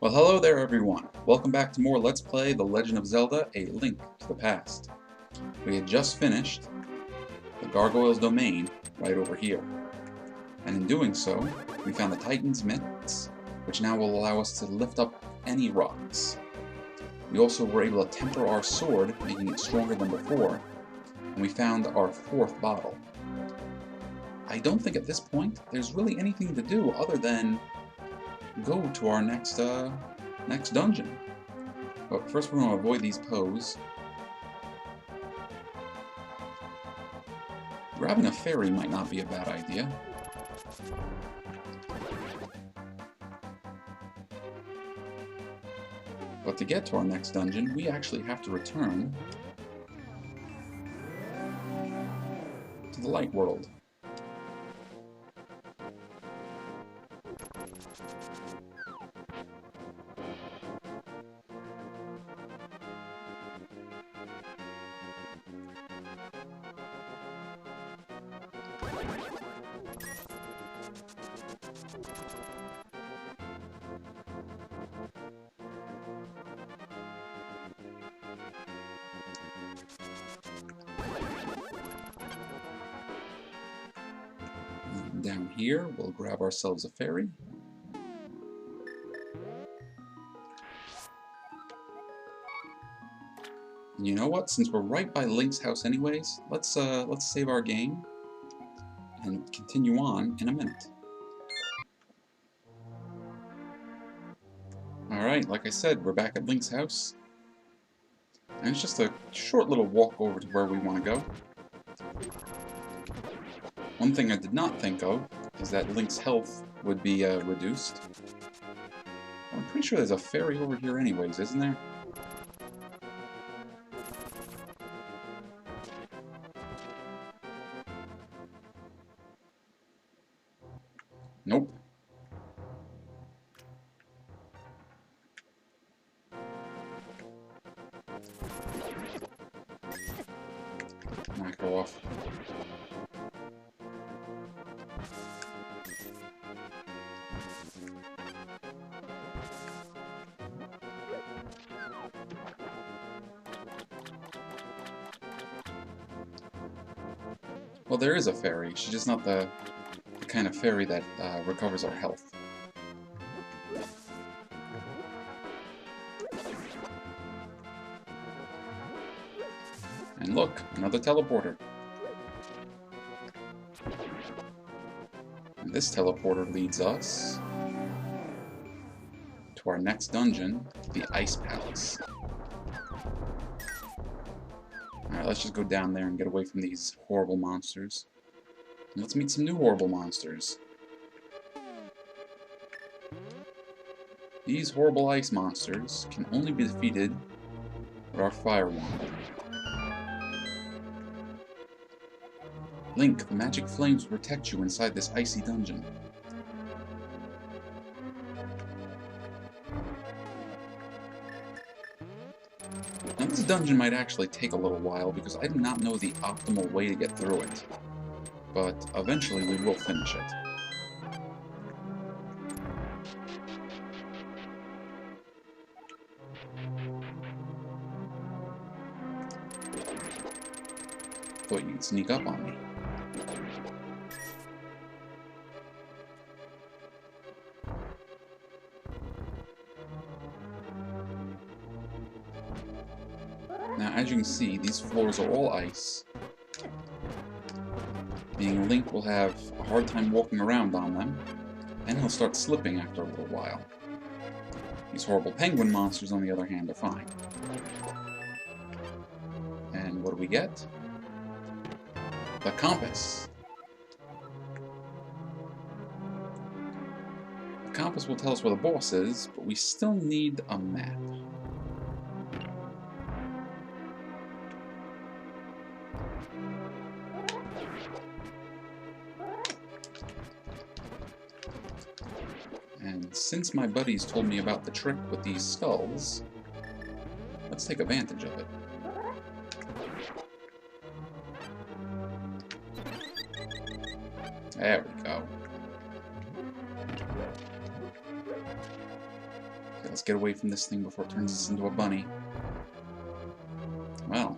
Well, hello there everyone. Welcome back to more Let's Play The Legend of Zelda: A Link to the Past. We had just finished the Gargoyles Domain right over here. And in doing so, we found the Titan's Mitts, which now will allow us to lift up any rocks. We also were able to temper our sword, making it stronger than before, and we found our fourth bottle. I don't think at this point there's really anything to do other than go to our next dungeon. But first we're going to avoid these Poes. Grabbing a fairy might not be a bad idea. But to get to our next dungeon, we actually have to return to the light world. Down here, we'll grab ourselves a fairy. And you know what? Since we're right by Link's house anyways, let's save our game and continue on in a minute. Alright, like I said, we're back at Link's house. And it's just a short little walk over to where we want to go. One thing I did not think of is that Link's health would be reduced. I'm pretty sure there's a fairy over here anyways, isn't there? Nope. Knock her off. Well, there is a fairy. She's just not the kind of fairy that recovers our health. And look, another teleporter. And this teleporter leads us to our next dungeon, the Ice Palace. Alright, let's just go down there and get away from these horrible monsters. And let's meet some new horrible monsters. These horrible ice monsters can only be defeated with our fire wand. Link, the magic flames will protect you inside this icy dungeon. Now this dungeon might actually take a little while because I do not know the optimal way to get through it. But eventually we will finish it. Thought you'd sneak up on me. Now, as you can see, these floors are all ice, meaning Link will have a hard time walking around on them, and he'll start slipping after a little while. These horrible penguin monsters, on the other hand, are fine. And what do we get? The compass. The compass will tell us where the boss is, but we still need a map. And since my buddies told me about the trick with these skulls, let's take advantage of it. There we go. Okay, let's get away from this thing before it turns us into a bunny. Well,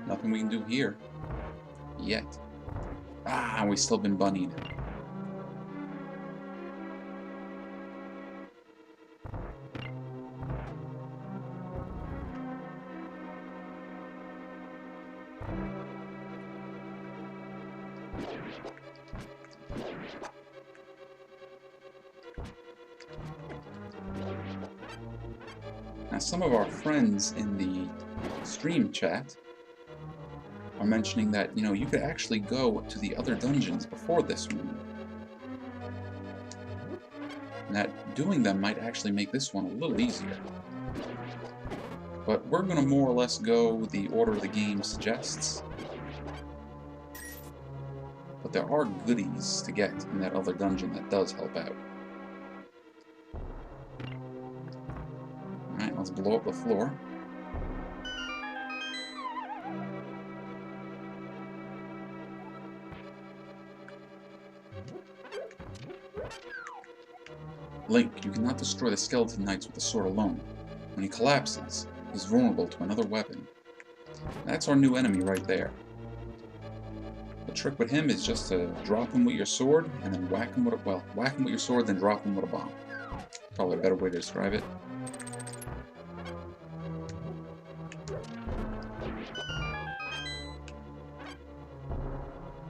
nothing we can do here. Yet. Ah, we've still been bunnied. Now, some of our friends in the stream chat are mentioning that, you know, you could actually go to the other dungeons before this one. And that doing them might actually make this one a little easier. But we're going to more or less go the order the game suggests. But there are goodies to get in that other dungeon that does help out. Alright, let's blow up the floor. Link, you cannot destroy the Skeleton Knights with the sword alone. When he collapses, he's vulnerable to another weapon. That's our new enemy right there. The trick with him is just to drop him with your sword, and then whack him with your sword, then drop him with a bomb. Probably a better way to describe it.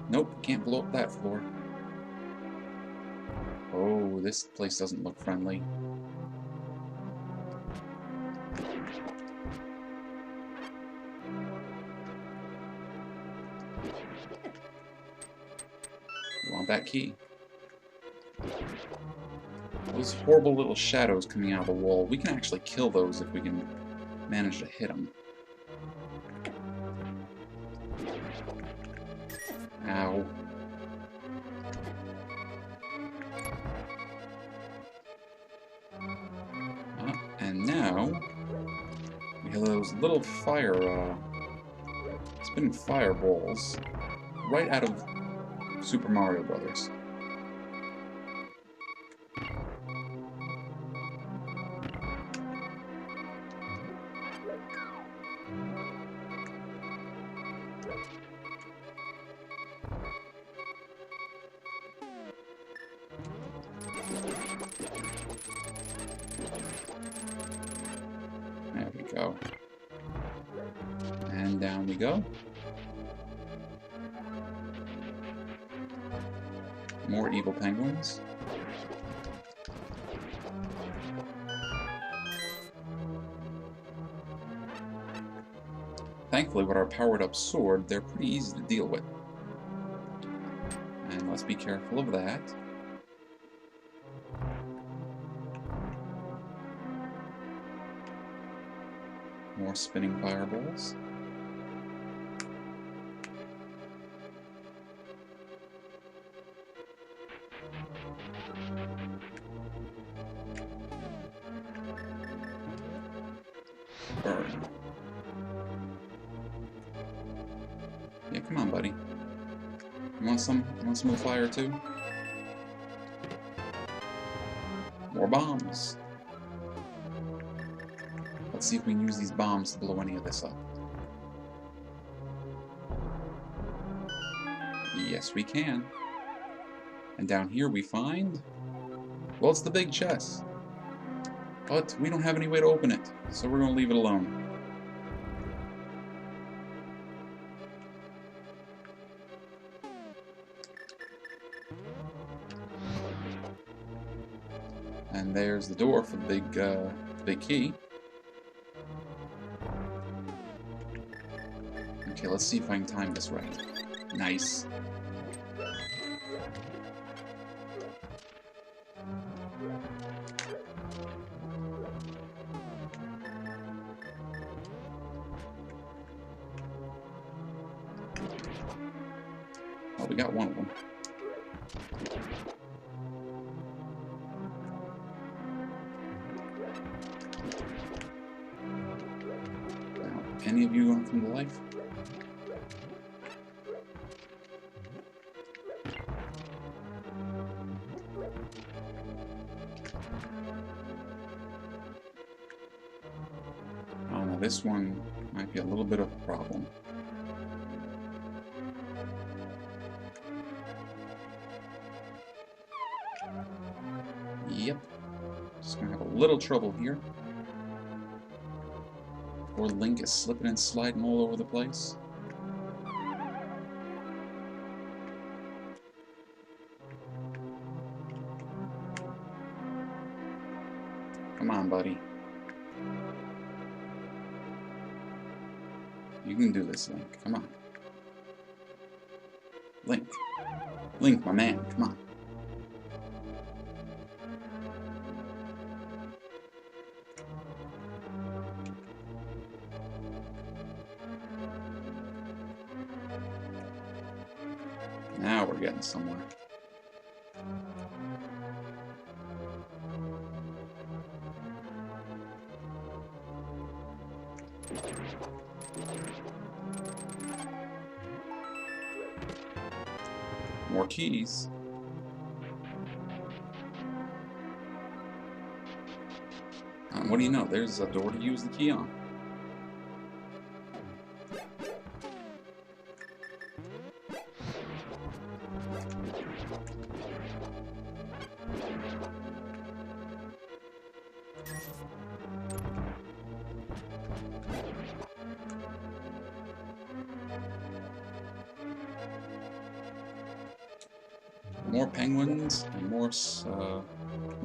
Nope, can't blow up that floor. Oh, this place doesn't look friendly. You want that key? Those horrible little shadows coming out of the wall, we can actually kill those if we can manage to hit them. Ow. And now, we have those little spinning fireballs right out of Super Mario Brothers. There we go. And down we go. More evil penguins. Thankfully, with our powered-up sword, they're pretty easy to deal with. And let's be careful of that. More spinning fireballs. Burn. Yeah, come on, buddy. You want some of the fire too? More bombs. Let's see if we can use these bombs to blow any of this up. Yes, we can. And down here we find... well, it's the big chest. But we don't have any way to open it, so we're going to leave it alone. And there's the door for the big key. Okay, let's see if I can time this right. Nice. Oh, we got one of them. Now, any of you going to come to life? this one might be a little bit of a problem. Yep. Just gonna have a little trouble here. Poor Link is slipping and sliding all over the place. Come on, buddy. You can do this, Link. Come on. Link. Link, my man. Come on. Now we're getting somewhere. More keys. What do you know? There's a door to use the key on. More penguins and more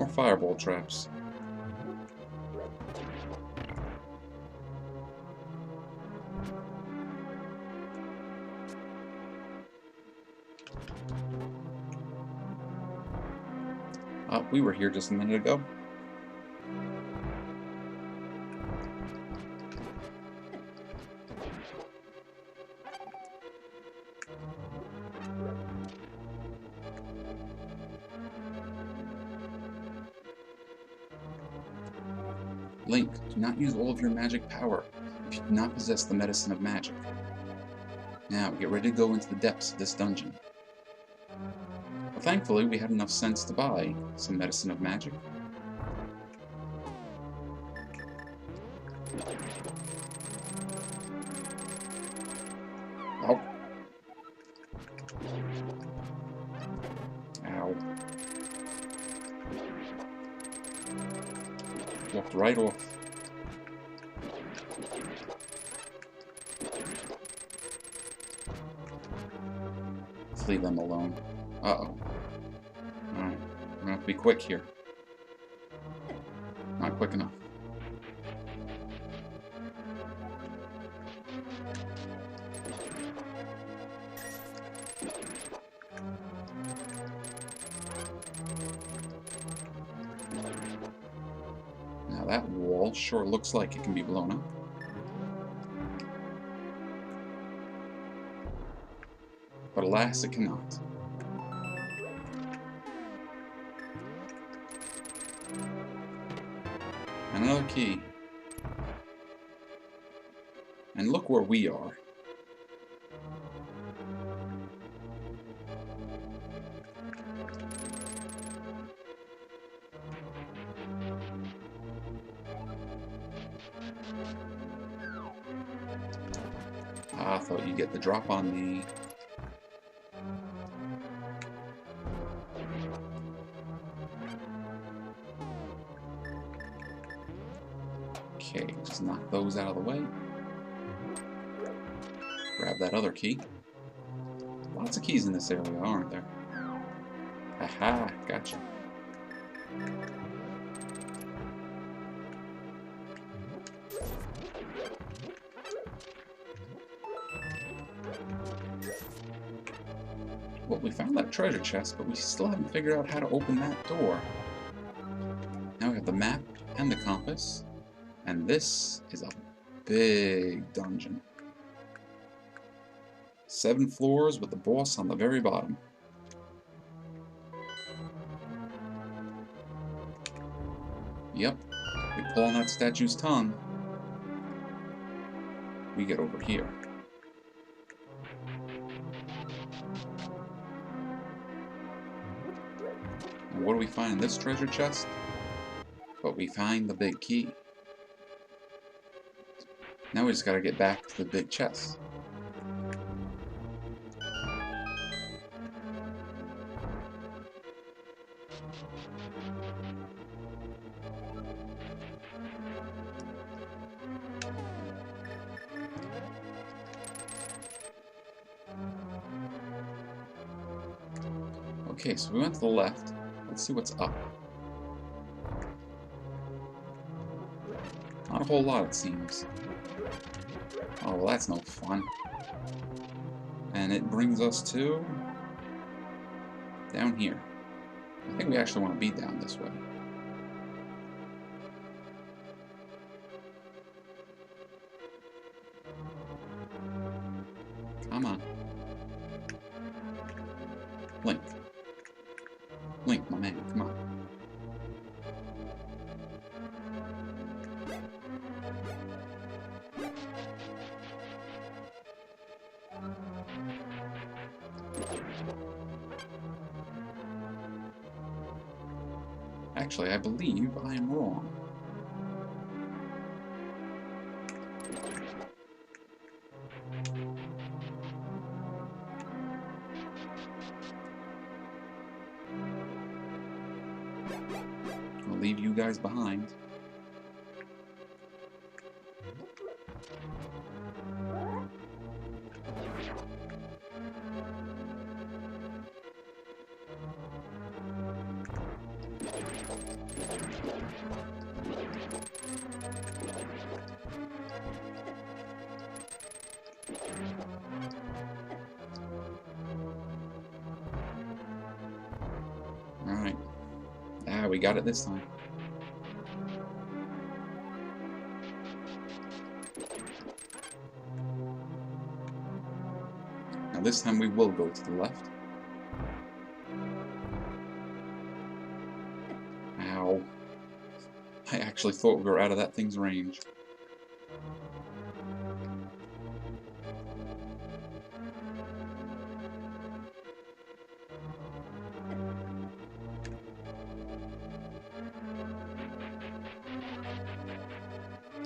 fireball traps. We were here just a minute ago. Link, do not use all of your magic power if you do not possess the medicine of magic. Now, get ready to go into the depths of this dungeon. Well, thankfully, we had enough sense to buy some medicine of magic. Ow. Ow. Walked right off. Let's leave them alone. Uh-oh. Alright, I'm gonna have to be quick here. Not quick enough. Now that wall sure looks like it can be blown up. But alas, it cannot. Another key. And look where we are. I thought you'd get the drop on me. Okay, just knock those out of the way. Grab that other key. Lots of keys in this area, aren't there? Aha, gotcha. Well, we found that treasure chest, but we still haven't figured out how to open that door. Now we have the map and the compass. And this is a big dungeon. 7 floors with the boss on the very bottom. Yep, we pull on that statue's tongue. We get over here. And what do we find in this treasure chest? But we find the big key. Now we just gotta get back to the big chest. Okay, so we went to the left. Let's see what's up. Not a whole lot, it seems. Oh, well, that's no fun. And it brings us to... down here. I think we actually want to be down this way. Come on. Link. Link, my man, come on. Actually, I believe I am wrong. I'll leave you guys behind. Alright. Ah, we got it this time. Now this time we will go to the left. Ow. I actually thought we were out of that thing's range.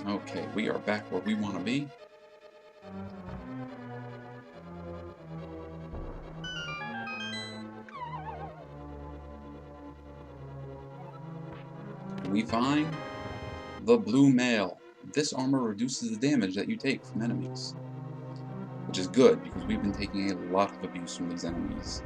Okay, we are back where we want to be. We find the blue mail. This armor reduces the damage that you take from enemies, which is good because we've been taking a lot of abuse from these enemies.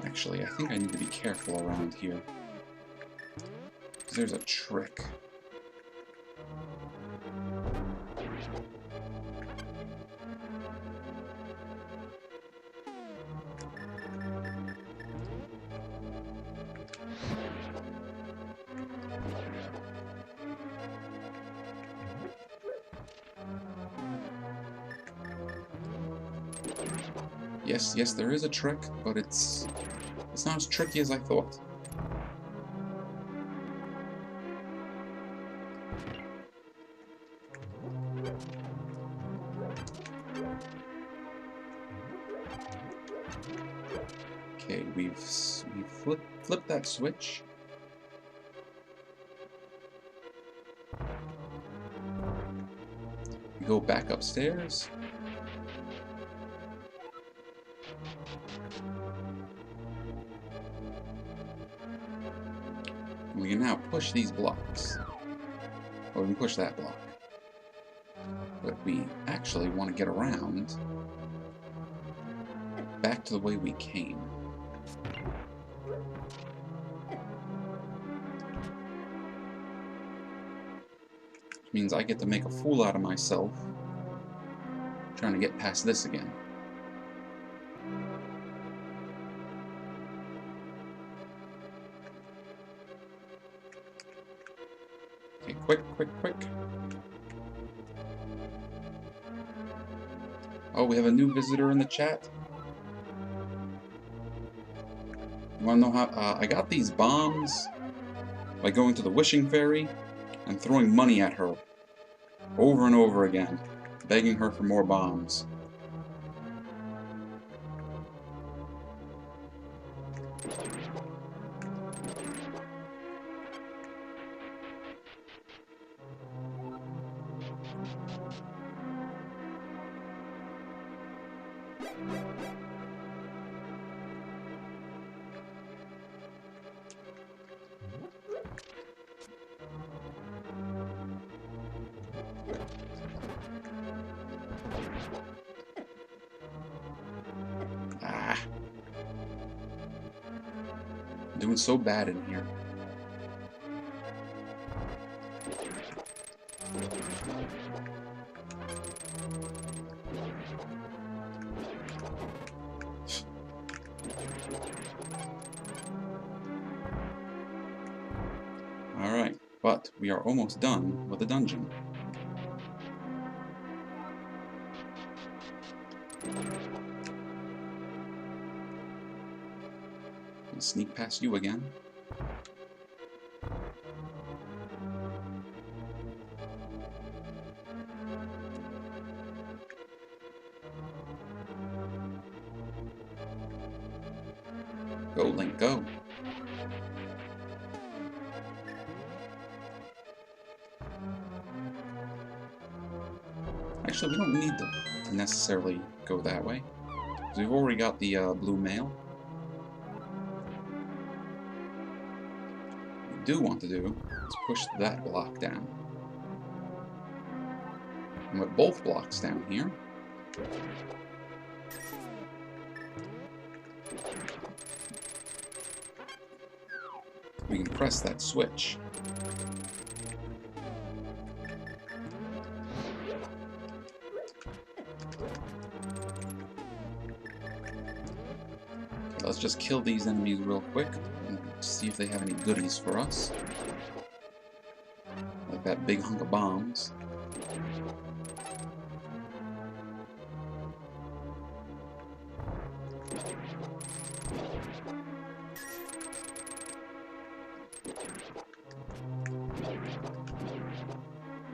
Actually, I think I need to be careful around here. Because there's a trick. Yes, there is a trick, but it's not as tricky as I thought. Okay, we've flipped that switch. We go back upstairs. We can now push these blocks. Or we can push that block. But we actually want to get around back to the way we came. Means I get to make a fool out of myself trying to get past this again. Okay, quick, quick, quick. Oh, we have a new visitor in the chat. You wanna know how I got these bombs by going to the wishing fairy and throwing money at her over and over again, begging her for more bombs. Ah. I'm doing so bad in here. Alright, but we are almost done with the dungeon. I'll sneak past you again. Go, Link, go. Actually, we don't need to necessarily go that way, because we've already got the blue mail. What we do want to do is push that block down. And with both blocks down here, we can press that switch. Let's just kill these enemies real quick and see if they have any goodies for us. Like that big hunk of bombs.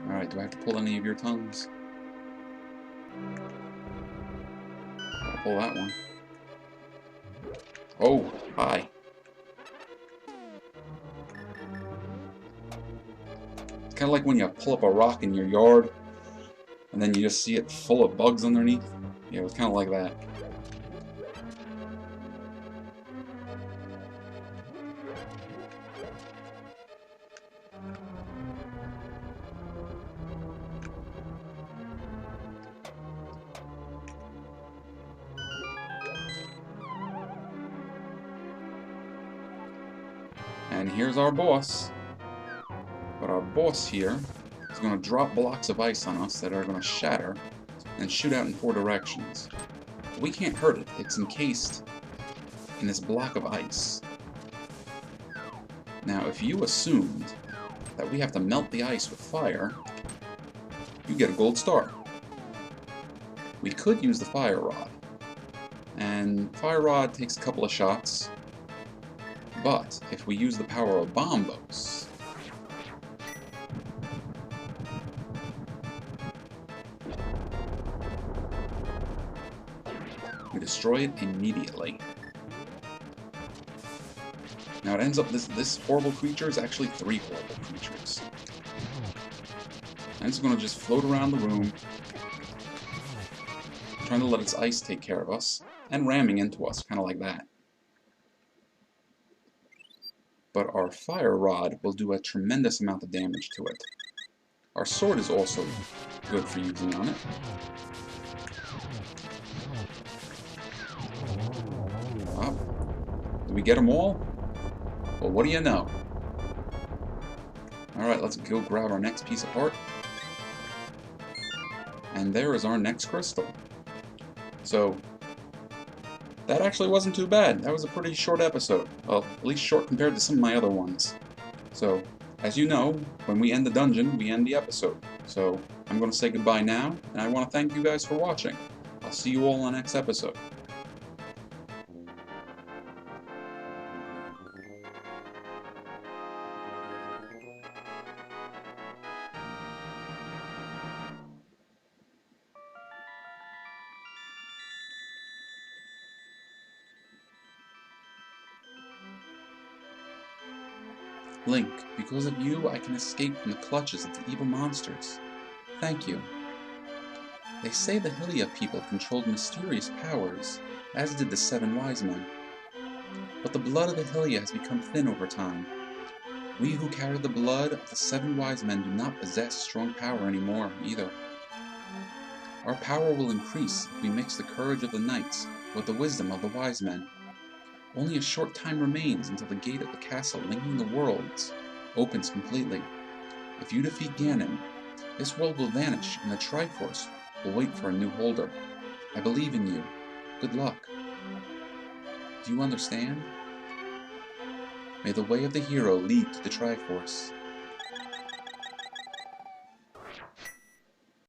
Alright, do I have to pull any of your tongues? I'll pull that one. Oh, hi. It's kind of like when you pull up a rock in your yard and then you just see it full of bugs underneath. Yeah, it was kind of like that. And here's our boss. But our boss here is going to drop blocks of ice on us that are going to shatter and shoot out in 4 directions. We can't hurt it. It's encased in this block of ice. Now, if you assumed that we have to melt the ice with fire, you get a gold star. We could use the fire rod. And fire rod takes a couple of shots. But if we use the power of bombos, we destroy it immediately. Now it ends up this horrible creature is actually 3 horrible creatures. And it's going to just float around the room, trying to let its ice take care of us, and ramming into us, kind of like that. But our fire rod will do a tremendous amount of damage to it. Our sword is also good for using on it. Did we get them all? Well, what do you know? Alright, let's go grab our next piece of art And there is our next crystal. So, that actually wasn't too bad. That was a pretty short episode. Well, at least short compared to some of my other ones. So, as you know, when we end the dungeon, we end the episode. So, I'm going to say goodbye now, and I want to thank you guys for watching. I'll see you all in the next episode. Link, because of you, I can escape from the clutches of the evil monsters. Thank you. They say the Hylia people controlled mysterious powers, as did the 7 wise men. But the blood of the Hylia has become thin over time. We who carry the blood of the 7 wise men do not possess strong power anymore, either. Our power will increase if we mix the courage of the knights with the wisdom of the wise men. Only a short time remains until the gate of the castle linking the worlds opens completely. If you defeat Ganon, this world will vanish and the Triforce will wait for a new holder. I believe in you. Good luck. Do you understand? May the way of the hero lead to the Triforce.